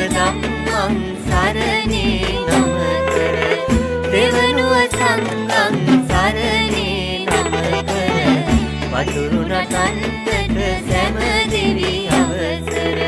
ධම්මං සරණේ නම කර දෙවනුව සංඝං සරණේ නම කර වතුරු නටන්නට සෑම දෙවි අවසර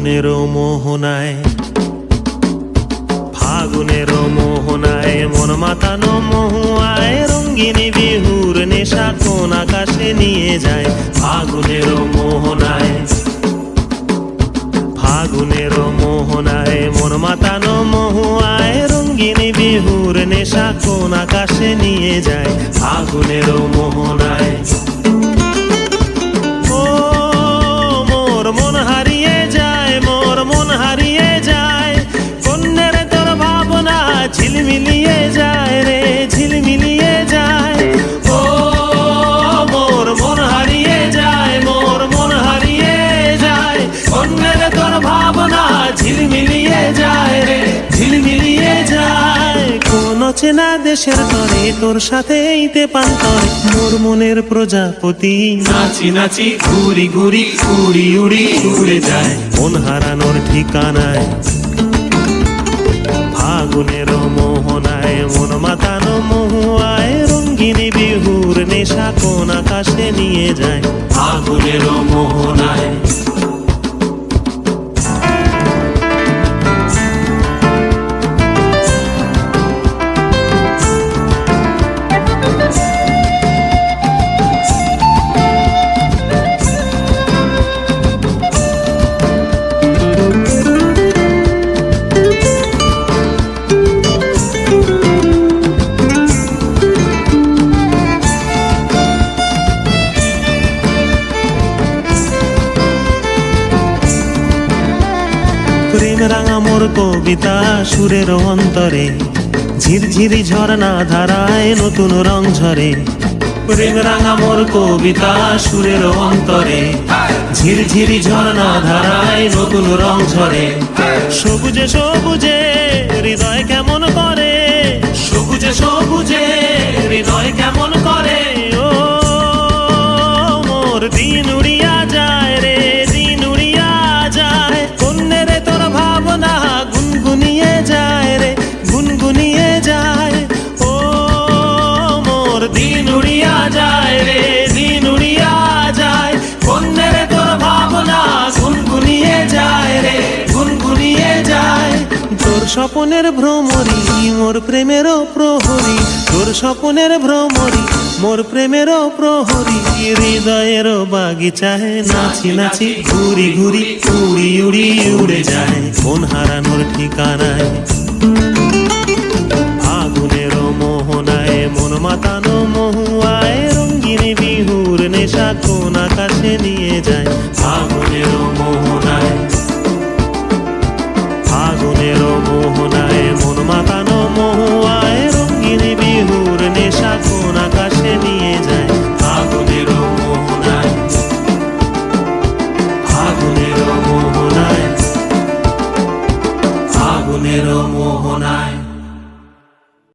ফাগুনের মোহনায়, ফাগুনের মোহনায় মন মাতানো মহুয়ায়, রঙ্গিনী বিহুর নেশা কোন আকাশে নিয়ে যায়। ফাগুনের মোহনায়, ফাগুনের মোহনায় মন মাতানো মহুয়ায়, রঙ্গিনী বিহুর নেশা কোন আকাশে নিয়ে যায়। ফাগুনের মোহনায় ও মোর মন হারিয়ে যায়, মোর মন হারিয়ে যায়, কন্যের তোর ভাবনা ঝিলমিলিয়ে যায় রে, ঝিলমিলিয়ে যায়। ও মোর মন হারিয়ে যায়, মোর মন হারিয়ে যায়, কন্যের তোর ভাবনা ঝিলমিলিয়ে যায় রে, ঝিলমিলিয়ে যায়। কোন চেনা দেশের তরে তোর সাথে এইতে পান্তরে, মোর মনের প্রজাপতি নাচি নাচি ঘুরি ঘুরি উড়ি উড়ি উড়ে যায়, মন হারানোর ঠিকানায়। ফাগুনের মোহনায় মন মাতানো মহুয়ায়, রঙ্গিনী বিহুর নেশা কোন আকাশে নিয়ে যায়। ফাগুনের মোহনায় প্রেম রাঙা মোর কবিতা সুরের অন্তরে, ঝিরঝিরি ঝরনা ধারায় নতুন রং ঝরে। প্রেম রাঙা মোর কবিতা সুরের অন্তরে, ঝিরঝিরি ঝরনা ধারায় নতুন রং ঝরে। সবুজে সবুজে হৃদয় কেমন করে, সবুজে সবুজে হৃদয় কেমন করে। ও মোর দিন উড়িয়া যায় রে, দিন উড়িয়া যায়, কন্যের তোর ভাবনা গুনগুনিয়ে যায় রে, গুনগুনিয়ে যায়। ও মোর দিন উড়িয়া যায় রে, দিন উড়িয়া যায়, কন্যের তোর ভাবনা গুনগুনিয়ে যায় রে, গুনগুনিয়ে যায়। তোর স্বপনের ভ্রমরি মোর প্রেমেরও প্রহরী, তোর স্বপনের ভ্রমরি মোর প্রেমেরও প্রহরী। হৃদয়ের বাগিচায় নাচি নাচি ঘুরি ঘুরি উড়ি উড়ি উড়ে যায়, মন হারানোর ঠিকানায়। ফাগুনের মোহনায় মন মাতানো মহুয়ায়, রঙ্গিনী বিহুর নেশা কোন আকাশে নিয়ে